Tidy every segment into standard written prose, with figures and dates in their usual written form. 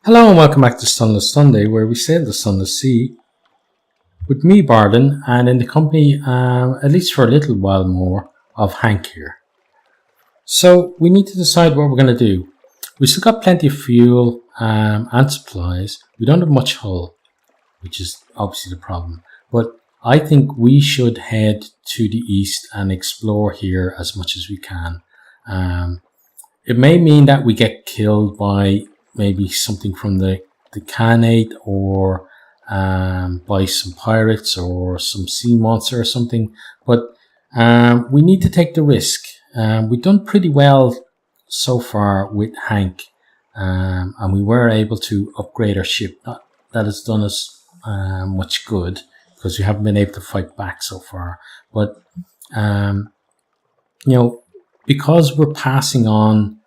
Hello and welcome back to Sunless Sunday, where we sail the Sunless Sea with me, Bardon, and in the company, at least for a little while more, of Hank here. So we need to decide what we're going to do. We've still got plenty of fuel and supplies. We don't have much hull, which is obviously the problem. But I think we should head to the east and explore here as much as we can. It may mean that we get killed by maybe something from the Khanate or by some pirates or some sea monster or something. But we need to take the risk. We've done pretty well so far with Hank. And we were able to upgrade our ship. Not that it's done us much good, because we haven't been able to fight back so far. But, because we're passing on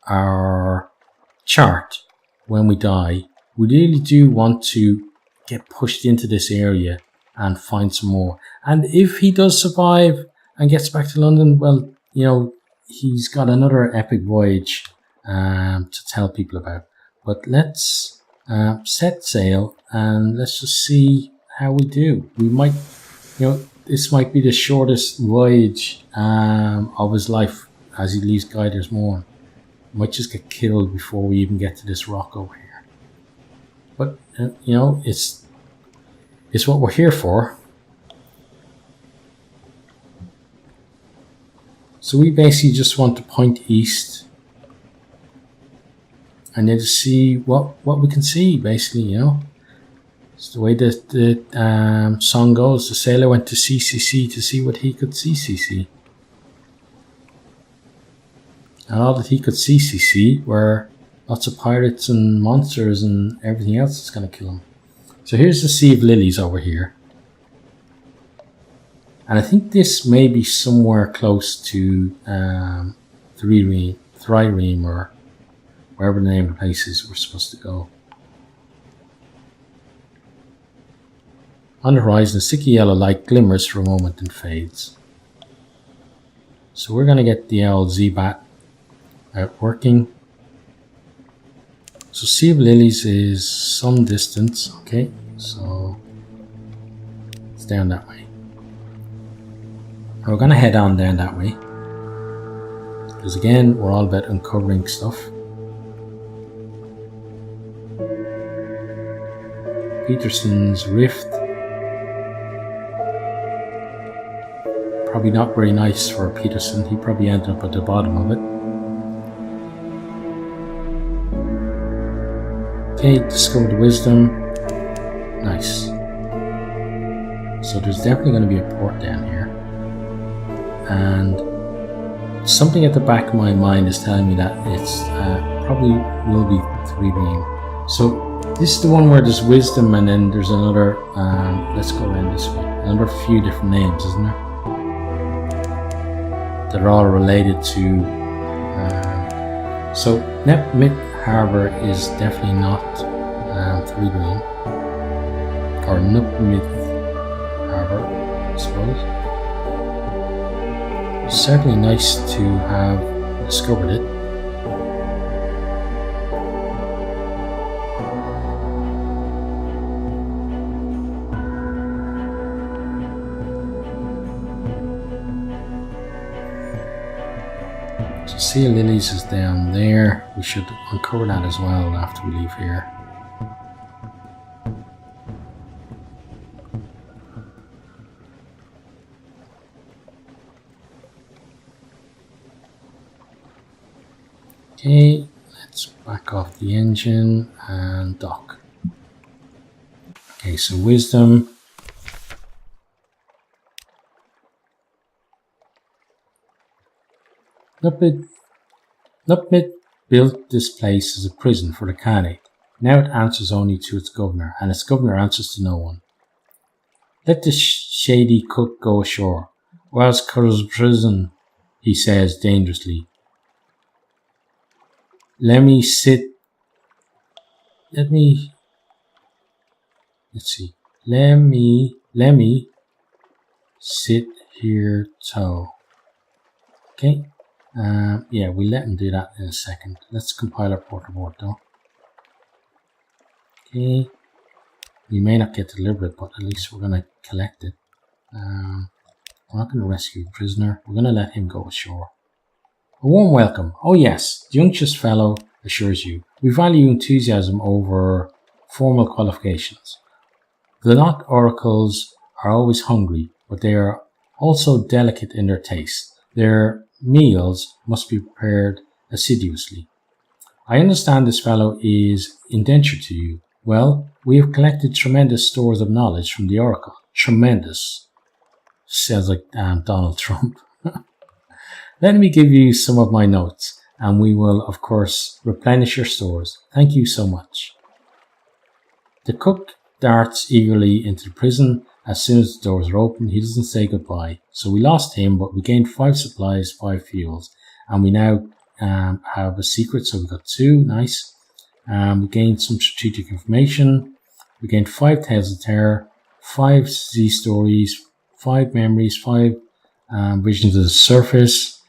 our chart when we die, we really do want to get pushed into this area and find some more. And if he does survive and gets back to London, well, he's got another epic voyage to tell people about. But let's set sail and let's just see how we do. We might, this might be the shortest voyage of his life as he leaves Guider's Mourn. Might just get killed before we even get to this rock over here. But, it's what we're here for. So we basically just want to point east and then to see what we can see, basically, It's the way that the song goes. The sailor went to CCC to see what he could see. And all that he could see were lots of pirates and monsters and everything else that's going to kill him. So here's the Sea of Lilies over here. And I think this may be somewhere close to Trireme or wherever the name of the place is we're supposed to go. On the horizon, a sticky yellow light glimmers for a moment and fades. So we're going to get the old Z-Bat out working. So Sea of Lilies is some distance. Okay, so it's down that way. We're going to head on down that way, because again, we're all about uncovering stuff. Peterson's Rift. Probably not very nice for Peterson. He probably ended up at the bottom of it. Okay, discovered wisdom. Nice. So there's definitely going to be a port down here. And something at the back of my mind is telling me that it's probably will be Trireme. So this is the one where there's wisdom and then there's another, let's go around this way. Another few different names, isn't there? That are all related to, so Nepmit Harbour is definitely not Trireme, or Nupmith Harbour, I suppose. It's certainly nice to have discovered it. So Sea of Lilies is down there. We should uncover that as well after we leave here. Okay, let's back off the engine and dock. Okay, so wisdom. Nupmit built this place as a prison for the Khanate. Now it answers only to its governor, and its governor answers to no one. Let the shady cook go ashore, or else curls prison, he says dangerously. Let me sit here too. Okay. Yeah, we'll let him do that in a second. Let's compile our port report though. Okay. We may not get to deliver it, but at least we're going to collect it. We're not going to rescue a prisoner. We're going to let him go ashore. A warm welcome. Oh yes, the unctuous fellow assures you. We value enthusiasm over formal qualifications. The Not oracles are always hungry, but they are also delicate in their taste. Their meals must be prepared assiduously. I understand this fellow is indentured to you. Well, we have collected tremendous stores of knowledge from the oracle. Tremendous. Sounds like Donald Trump. Let me give you some of my notes, and we will, of course, replenish your stores. Thank you so much. The cook darts eagerly into the prison as soon as the doors are open. He doesn't say goodbye. So we lost him, but we gained 5 supplies, 5 fuels, and we now have a secret. So we got 2, nice. We gained some strategic information. We gained 5 tales of terror, 5 sea stories, 5 memories, 5 visions of the surface.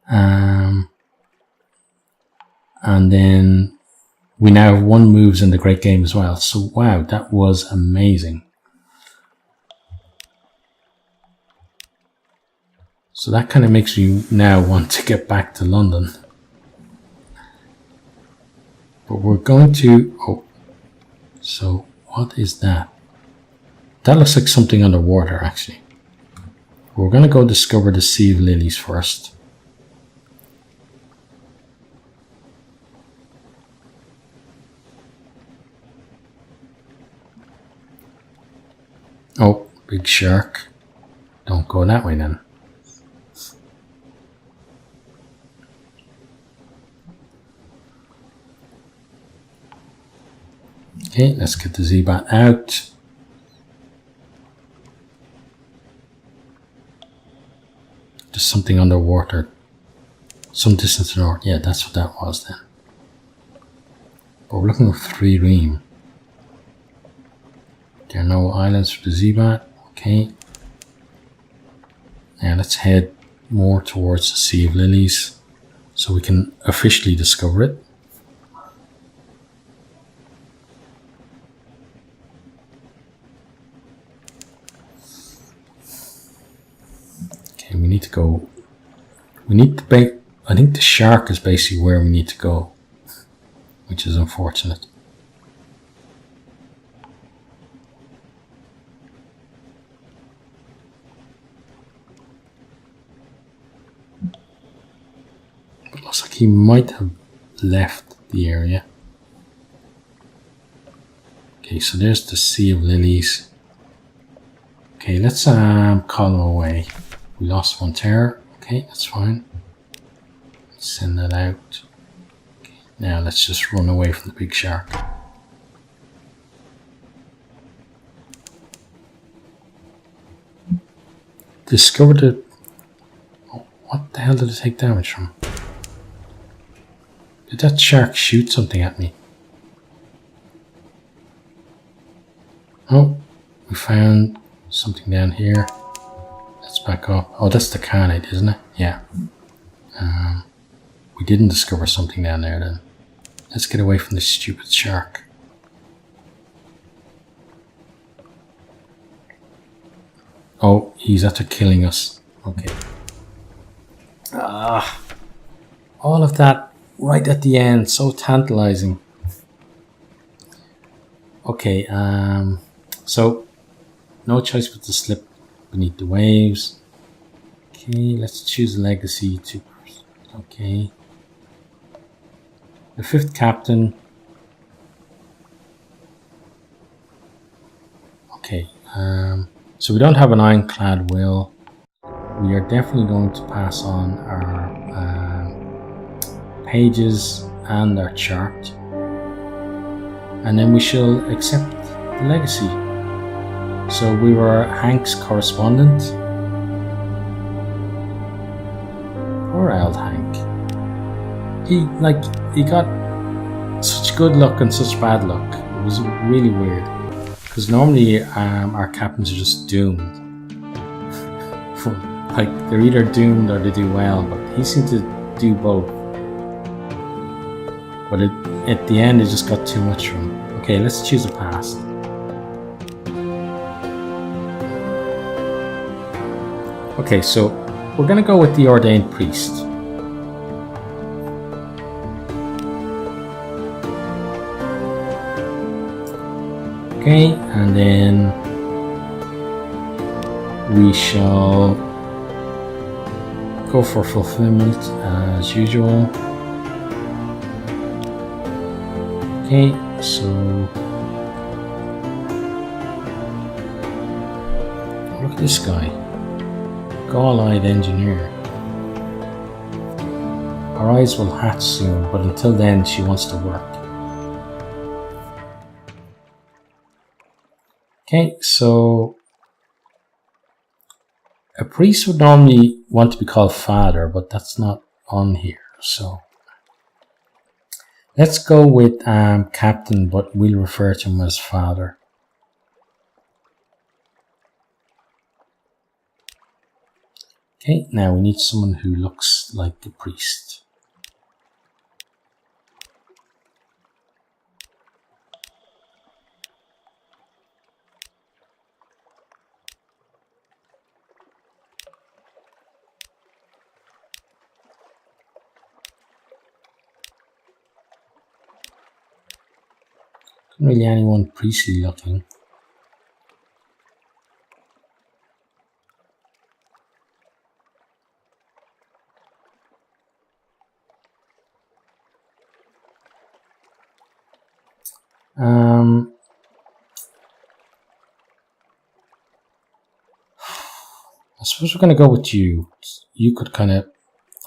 And then we now have 1 moves in the great game as well. So wow, that was amazing. So that kind of makes me now want to get back to London. But we're going to... Oh, so what is that? That looks like something underwater, actually. We're going to go discover the Sea of Lilies first. Oh, big shark. Don't go that way then. Okay, let's get the Z-Bat out. Just something underwater. Some distance to the north. Yeah, that's what that was then. But we're looking for 3 ream. There are no islands for the Z-Bat. Okay. Now let's head more towards the Sea of Lilies so we can officially discover it. Okay, we need to go. We need to I think the shark is basically where we need to go, which is unfortunate. Looks like he might have left the area. Okay, so there's the Sea of Lilies. Okay, let's call him away. We lost 1 terror. Okay, that's fine. Let's send that out. Okay, now let's just run away from the big shark. Discovered it. Oh, what the hell did it take damage from? Did that shark shoot something at me? Oh, we found something down here. Let's back up. Oh, that's the carnate, isn't it? Yeah. We didn't discover something down there then. Let's get away from this stupid shark. Oh, he's after killing us. Okay. All of that right at the end, so tantalizing. Okay, so no choice but to slip beneath the waves. Okay, let's choose legacy to. Okay, the 5th captain. Okay, so we don't have an ironclad will. We are definitely going to pass on our pages and our chart, and then we shall accept the legacy. So we were Hank's correspondent. Poor old Hank. He got such good luck and such bad luck. It was really weird, because normally our captains are just doomed. Like, they're either doomed or they do well, but he seemed to do both. But at the end, it just got too much for him. Okay, let's choose a past. Okay, so we're going to go with the ordained priest. Okay, and then we shall go for fulfillment as usual. Okay, so look at this guy, gall-eyed engineer. Our eyes will hatch soon, but until then she wants to work. Okay, so a priest would normally want to be called father, but that's not on here. So let's go with captain, but we'll refer to him as father. Okay, now we need someone who looks like a priest. Not really anyone priestly looking. I suppose we're going to go with you. You could kind of,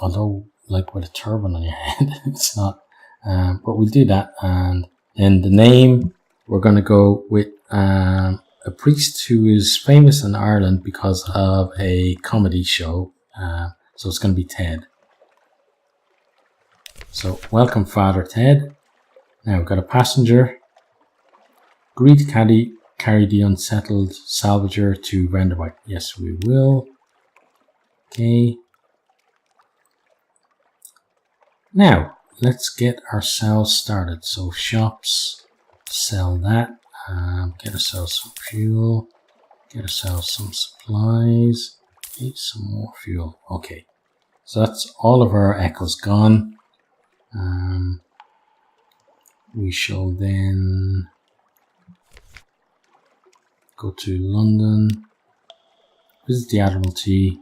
although like with a turban on your head, it's not, but we'll do that. And then the name, we're going to go with a priest who is famous in Ireland because of a comedy show. So it's going to be Ted. So welcome, Father Ted. Now we've got a passenger. Agree to carry the unsettled salvager to Renderbyte. Yes, we will. Okay. Now, let's get ourselves started. So shops, sell that. Get ourselves some fuel. Get ourselves some supplies. Okay, some more fuel. Okay. So that's all of our echoes gone. We shall then go to London, visit the Admiralty,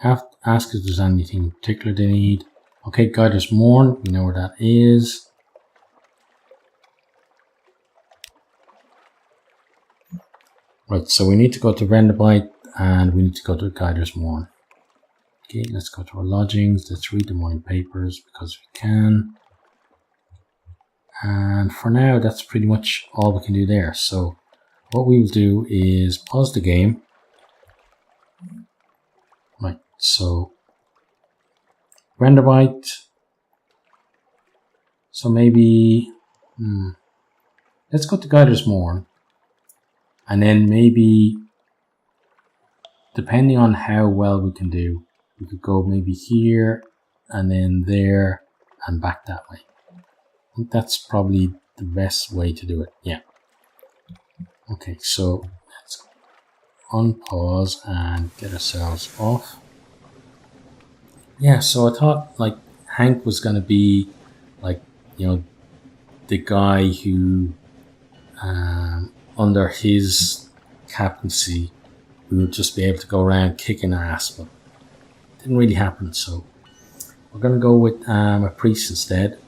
ask if there's anything in particular they need. Okay, Guiders Mourn, we know where that is. Right, so we need to go to Renderbyte and we need to go to Guiders Mourn. Okay, let's go to our lodgings, let's read the morning papers because we can. And for now, that's pretty much all we can do there. So what we will do is pause the game. Right, so Renderbyte. So maybe, let's go to Guiders Mourn. And then maybe, depending on how well we can do, we could go maybe here and then there and back that way. I think that's probably the best way to do it. Yeah. Okay, so let's unpause and get ourselves off. Yeah, so I thought like Hank was going to be like, you know, the guy who under his captaincy we would just be able to go around kicking ass, but it didn't really happen. So we're going to go with a priest instead.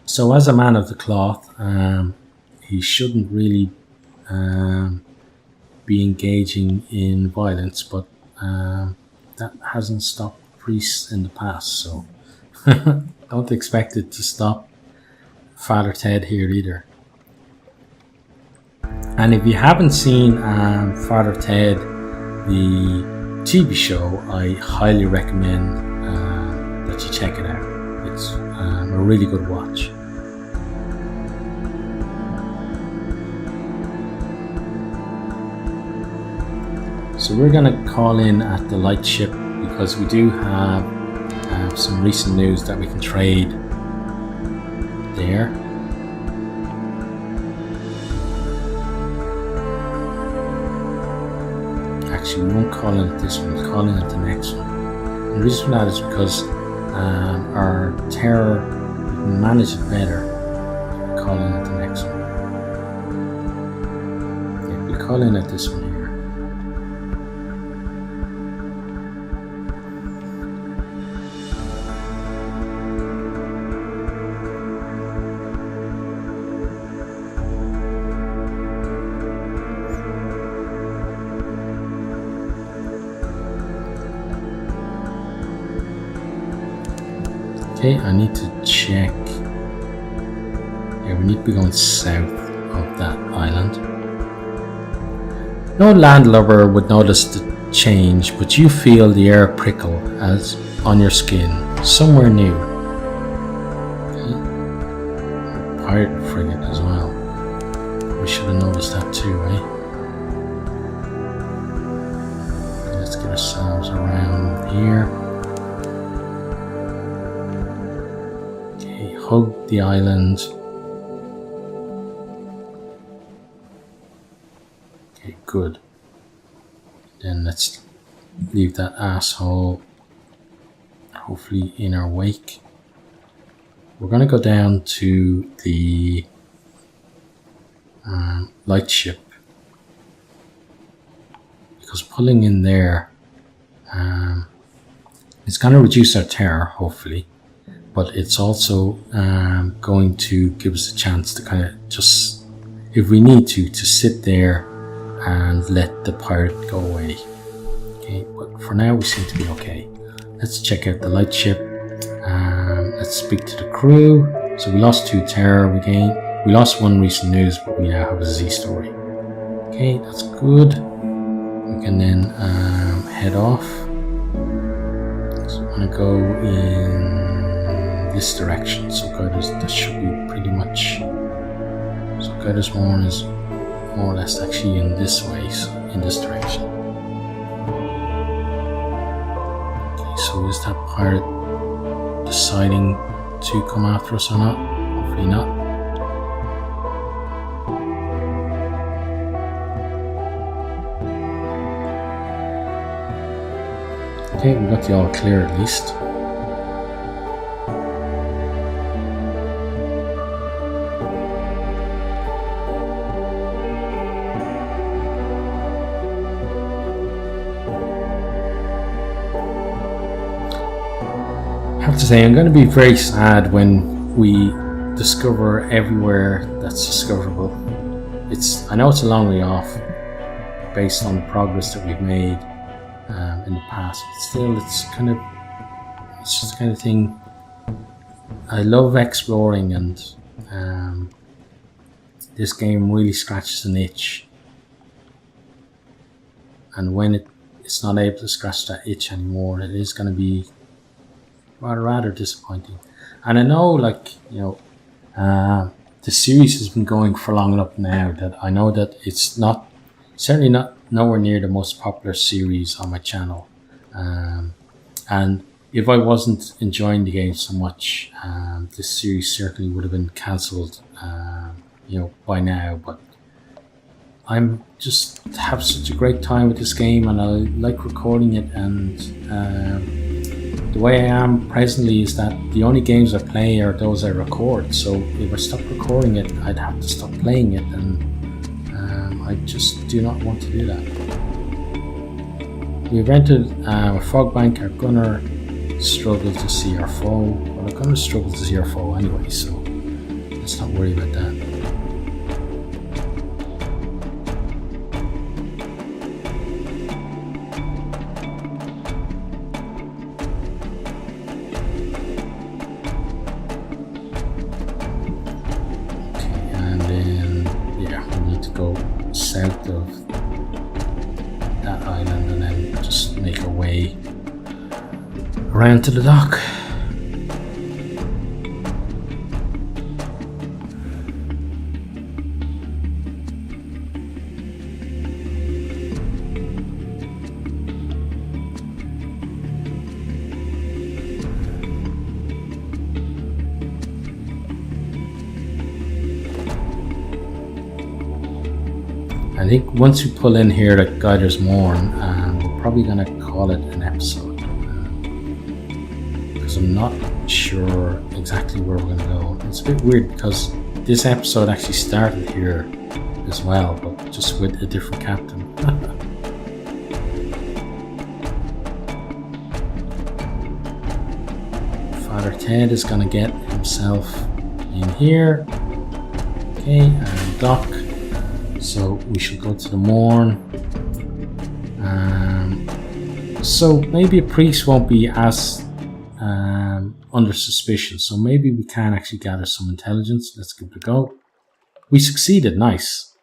So as a man of the cloth, he shouldn't really be engaging in violence, but that hasn't stopped priests in the past, so don't expect it to stop Father Ted here either. And if you haven't seen Father Ted, the TV show, I highly recommend that you check it out. It's a really good watch. So we're going to call in at the lightship because we do have some recent news that we can trade there. Actually, we won't call in it this one, we'll call in it the next one. And the reason for that is because our terror, we can manage it better. We'll call in it the next one. Yeah, we'll call in it this one here. Okay, I need to check. Yeah, we need to be going south of that island. No landlubber would notice the change, but you feel the air prickle as on your skin, somewhere new. Okay. Pirate frigate as well. We should have noticed that too, eh? Okay, let's get ourselves around here. Hug the island. Okay, good. Then let's leave that asshole hopefully in our wake. We're going to go down to the lightship, because pulling in there is going to reduce our terror, hopefully. But it's also going to give us a chance to kind of just, if we need to sit there and let the pirate go away. Okay, but for now we seem to be okay. Let's check out the lightship. Let's speak to the crew. So we lost 2 terror, we lost 1 recent news, but we now have a Z story. Okay, that's good. We can then head off. So I'm gonna go in this direction, so guiders, that should be pretty much, so guiders 1 is more or less actually in this way, so in this direction. Okay, so is that pirate deciding to come after us or not? Hopefully not. Okay, we got the all clear at least. I have to say, I'm going to be very sad when we discover everywhere that's discoverable. I know it's a long way off based on the progress that we've made in the past, but still it's just the kind of thing. I love exploring, and this game really scratches an itch, and when it's not able to scratch that itch anymore, it is going to be rather disappointing. And I know, like, you know, the series has been going for long enough now that I know that it's certainly not nowhere near the most popular series on my channel. And if I wasn't enjoying the game so much, this series certainly would have been cancelled, you know, by now. But I'm just have such a great time with this game, and I like recording it, and the way I am presently is that the only games I play are those I record. So if I stop recording it, I'd have to stop playing it, and I just do not want to do that. We rented a fog bank. Our gunner struggled to see our foe. Well, our gunner struggled to see our foe anyway, so let's not worry about that. South of that island, and then just make our way around to the dock. I think once we pull in here at Guider's Mourn, we're probably going to call it an episode. Because I'm not sure exactly where we're going to go. It's a bit weird because this episode actually started here as well, but just with a different captain. Father Ted is going to get himself in here. Okay, and dock. So we should go to the Morn. So maybe a priest won't be as under suspicion. So maybe we can actually gather some intelligence. Let's give it a go. We succeeded. Nice.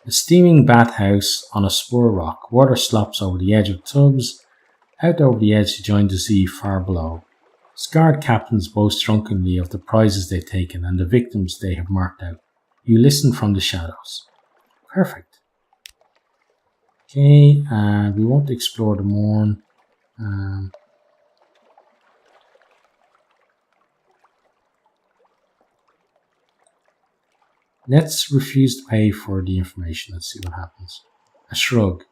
A steaming bathhouse on a spur rock. Water slops over the edge of tubs. Out over the edge to join the sea far below. Scarred captains boast drunkenly of the prizes they've taken and the victims they have marked out. You listen from the shadows. Perfect. Okay, and we want to explore the Morn. Let's refuse to pay for the information. Let's see what happens. A shrug.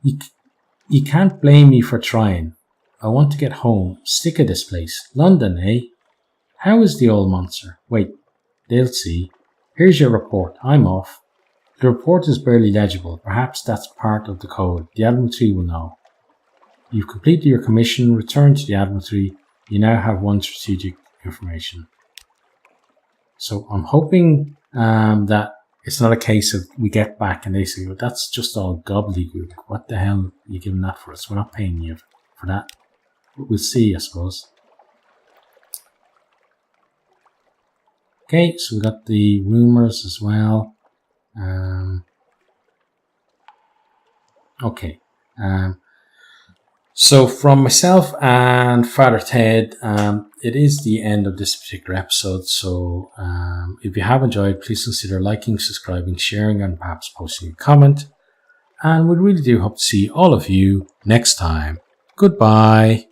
You can't blame me for trying. I want to get home. Sick of this place. London, eh? How is the old monster? Wait, they'll see. Here's your report. I'm off. The report is barely legible. Perhaps that's part of the code. The Admiralty will know. You've completed your commission. Return to the Admiralty. You now have one strategic information. So I'm hoping that it's not a case of we get back and they say, well, that's just all gobbledygook. What the hell are you giving that for us? We're not paying you for that. But we'll see, I suppose. Okay, so we got the rumors as well. Okay. So from myself and Father Ted, it is the end of this particular episode. So if you have enjoyed, please consider liking, subscribing, sharing, and perhaps posting a comment. And we really do hope to see all of you next time. Goodbye.